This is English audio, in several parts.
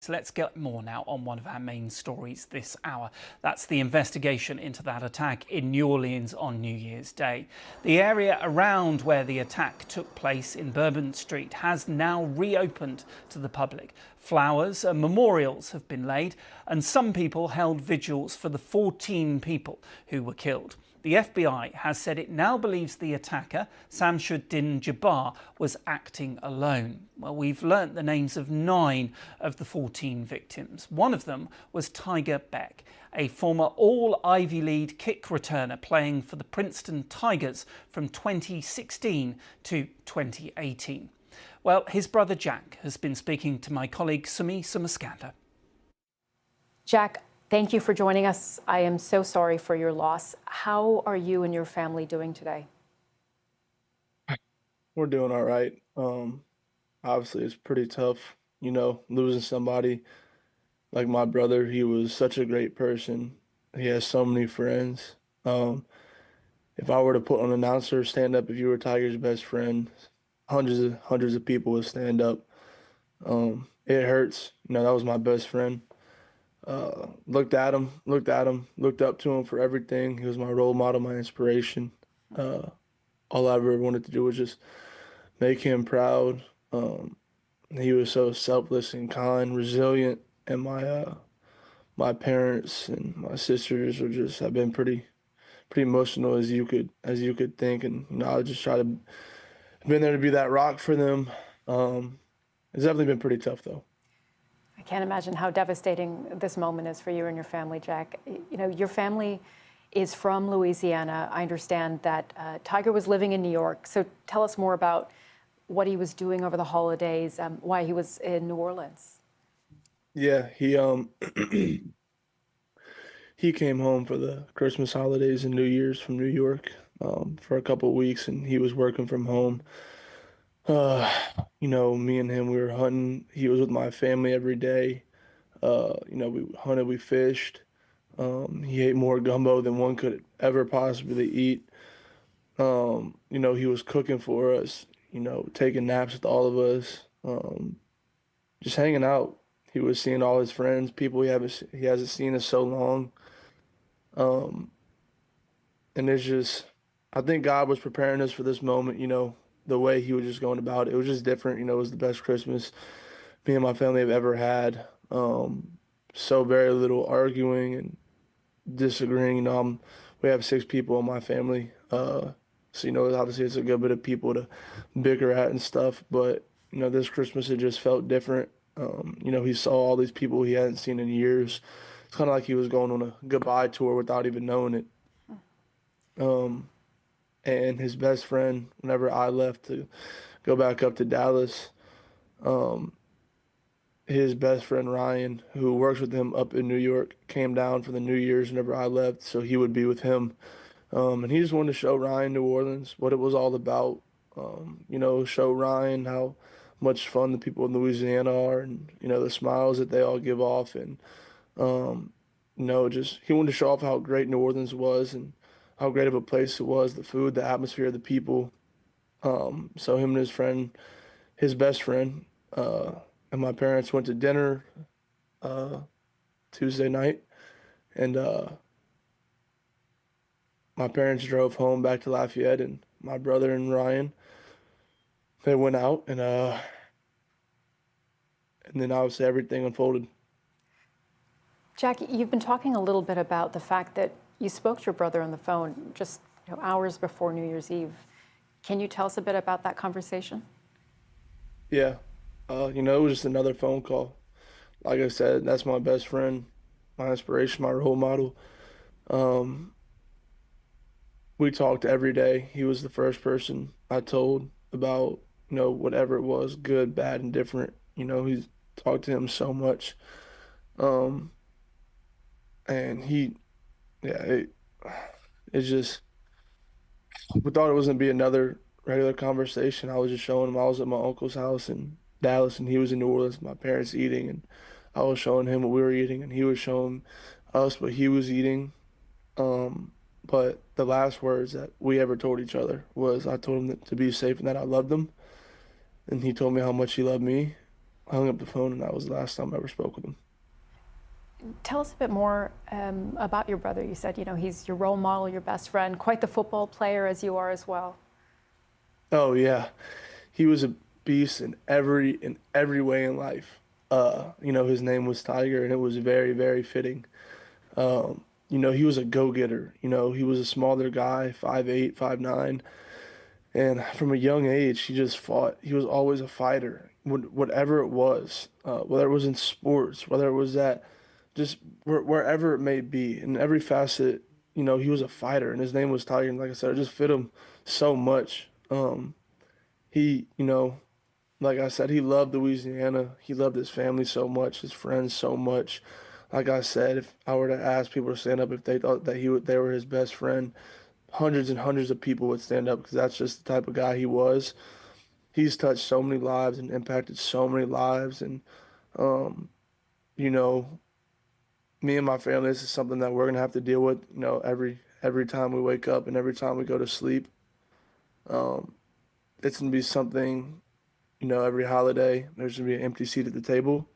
So let's get more now on one of our main stories this hour. That's the investigation into that attack in New Orleans on New Year's Day. The area around where the attack took place in Bourbon Street has now reopened to the public. Flowers and memorials have been laid, and some people held vigils for the 14 people who were killed. The FBI has said it now believes the attacker, Shamsud-Din Jabbar, was acting alone. Well, we've learnt the names of 9 of the 14 victims. One of them was Tiger Bech, a former All-Ivy League kick returner playing for the Princeton Tigers from 2016 to 2018. Well, his brother Jack has been speaking to my colleague Sumi Sumaskanda. Jack, thank you for joining us. I am so sorry for your loss. How are you and your family doing today? We're doing all right. Obviously, it's pretty tough, losing somebody like my brother. He was such a great person. He has so many friends. If I were to put on an announcer, stand up if you were Tiger's best friend, hundreds of people would stand up. It hurts. That was my best friend. Looked up to him for everything. He was my role model, my inspiration. All I ever wanted to do was just make him proud. He was so selfless and kind, resilient, and my parents and my sisters have been pretty emotional as you could think, and I just try to been there to be that rock for them. It's definitely been pretty tough though. I can't imagine how devastating this moment is for you and your family, Jack. Your family is from Louisiana. I understand that Tiger was living in New York. So tell us more about what he was doing over the holidays, why he was in New Orleans. Yeah, he he came home for the Christmas holidays and New Year's from New York for a couple of weeks, and he was working from home. Me and him, we were hunting. He was with my family every day. We hunted, we fished. He ate more gumbo than one could ever possibly eat. He was cooking for us, taking naps with all of us, just hanging out. He was seeing all his friends, people he hasn't seen in so long. And it's just, I think God was preparing us for this moment, the way he was just going about it. It was just different, it was the best Christmas me and my family have ever had. So very little arguing and disagreeing. We have 6 people in my family. So, obviously it's a good bit of people to bicker at and stuff. But, this Christmas it just felt different. He saw all these people he hadn't seen in years. It's kind of like he was going on a goodbye tour without even knowing it. And his best friend, whenever I left to go back up to Dallas, his best friend Ryan, who works with him up in New York, came down for the New Year's whenever I left, so he would be with him. And he just wanted to show Ryan New Orleans what it was all about. Show Ryan how much fun the people in Louisiana are, and the smiles that they all give off, and just he wanted to show off how great New Orleans was and how great of a place it was, the food, the atmosphere, the people. So him and his best friend, and my parents went to dinner Tuesday night, and my parents drove home back to Lafayette, and my brother and Ryan, they went out, and then obviously everything unfolded. Jack, you've been talking a little bit about the fact that you spoke to your brother on the phone just hours before New Year's Eve. Can you tell us a bit about that conversation? Yeah. It was just another phone call. Like I said, that's my best friend, my inspiration, my role model. We talked every day. He was the first person I told about, whatever it was, good, bad, and different. He's talked to him so much. And it's just, we thought it was gonna be another regular conversation. I was just showing him I was at my uncle's house in Dallas, and he was in New Orleans, my parents eating, and I was showing him what we were eating, and he was showing us what he was eating. But the last words that we ever told each other was I told him to be safe and that I loved him, and he told me how much he loved me. I hung up the phone, and that was the last time I ever spoke with him. Tell us a bit more about your brother. You said, he's your role model, your best friend, quite the football player as you are as well. Oh yeah, he was a beast in every way in life. His name was Tiger, and it was very, very fitting. He was a go-getter. He was a smaller guy, 5'8", 5'9", and from a young age, he just fought. He was always a fighter, whatever it was, whether it was in sports, whether it was that, just wherever it may be, in every facet. He was a fighter, and his name was Tiger. And like I said, it just fit him so much. He, like I said, he loved Louisiana. He loved his family so much, his friends so much. Like I said, if I were to ask people to stand up if they thought that they were his best friend, hundreds and hundreds of people would stand up because that's just the type of guy he was. He's touched so many lives and impacted so many lives, and you know, me and my family, this is something that we're gonna have to deal with, every time we wake up and every time we go to sleep. Um, it's gonna be something, every holiday there's gonna be an empty seat at the table.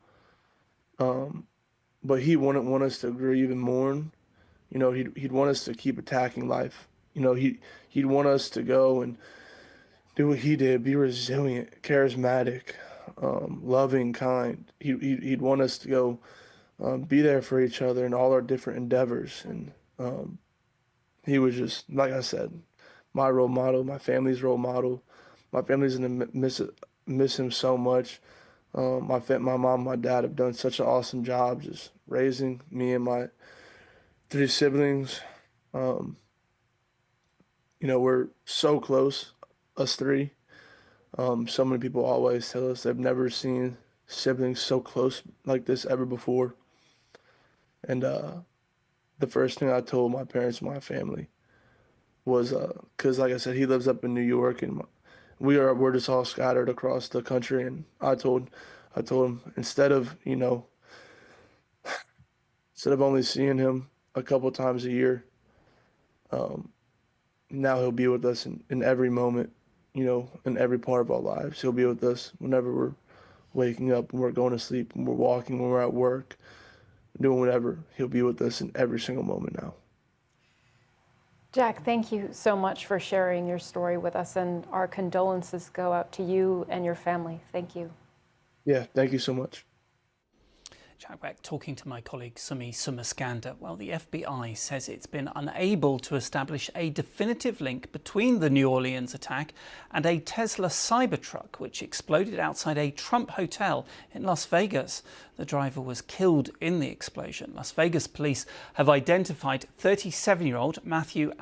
Um, but he wouldn't want us to grieve and mourn. He'd want us to keep attacking life. He'd want us to go and do what he did, be resilient, charismatic, loving, kind. He'd want us to go be there for each other in all our different endeavors. And he was just, like I said, my role model, my family's role model. My family's gonna miss him so much. My mom, my dad have done such an awesome job just raising me and my three siblings. We're so close, us three. So many people always tell us they've never seen siblings so close like this ever before. And the first thing I told my parents and my family was, because like I said, he lives up in New York, and we're just all scattered across the country. And I told him, instead of only seeing him a couple times a year, um, now he'll be with us in every moment, in every part of our lives. He'll be with us whenever we're waking up, when we're going to sleep, when we're walking, when we're at work, doing whatever. He'll be with us in every single moment now. Jack, thank you so much for sharing your story with us, and our condolences go out to you and your family. Thank you. Yeah, thank you so much. Jack Bech talking to my colleague Sumi Sumaskanda. Well, the FBI says it's been unable to establish a definitive link between the New Orleans attack and a Tesla Cybertruck, which exploded outside a Trump hotel in Las Vegas. The driver was killed in the explosion. Las Vegas police have identified 37-year-old Matthew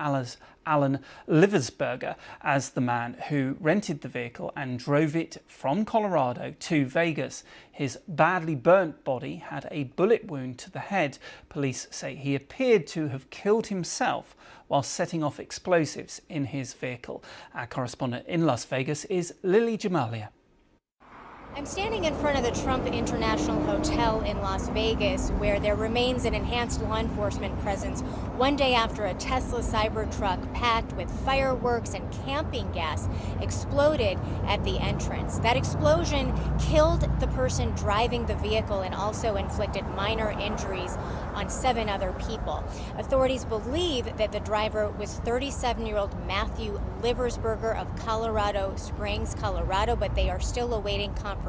Allen Liversberger as the man who rented the vehicle and drove it from Colorado to Vegas. His badly burnt body had a bullet wound to the head. Police say he appeared to have killed himself while setting off explosives in his vehicle. Our correspondent in Las Vegas is Lily Jamalia. I'm standing in front of the Trump International Hotel in Las Vegas, where there remains an enhanced law enforcement presence one day after a Tesla Cybertruck packed with fireworks and camping gas exploded at the entrance. That explosion killed the person driving the vehicle and also inflicted minor injuries on 7 other people. Authorities believe that the driver was 37-year-old Matthew Liversberger of Colorado Springs, Colorado, but they are still awaiting confirmation.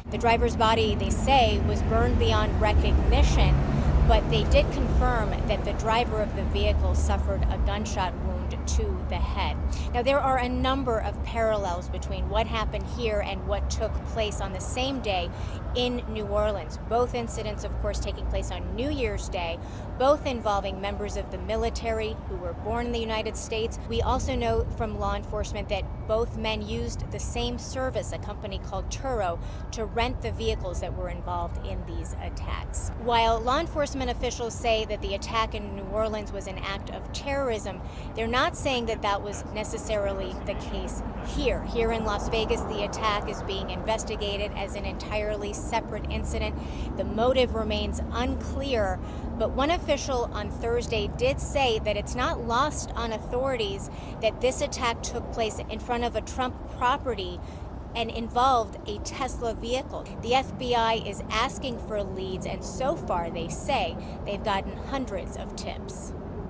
The driver's body, they say, was burned beyond recognition, but they did confirm that the driver of the vehicle suffered a gunshot wound to the head. Now, there are a number of parallels between what happened here and what took place on the same day in New Orleans. Both incidents, of course, taking place on New Year's Day, both involving members of the military who were born in the United States. We also know from law enforcement that both men used the same service, a company called Turo, to rent the vehicles that were involved in these attacks. While law enforcement officials say that the attack in New Orleans was an act of terrorism, they're not saying that that was necessarily the case here. Here in Las Vegas, the attack is being investigated as an entirely separate incident. The motive remains unclear, but one official on Thursday did say that it's not lost on authorities that this attack took place in front of a Trump property and involved a Tesla vehicle. The FBI is asking for leads, and so far they say they've gotten hundreds of tips.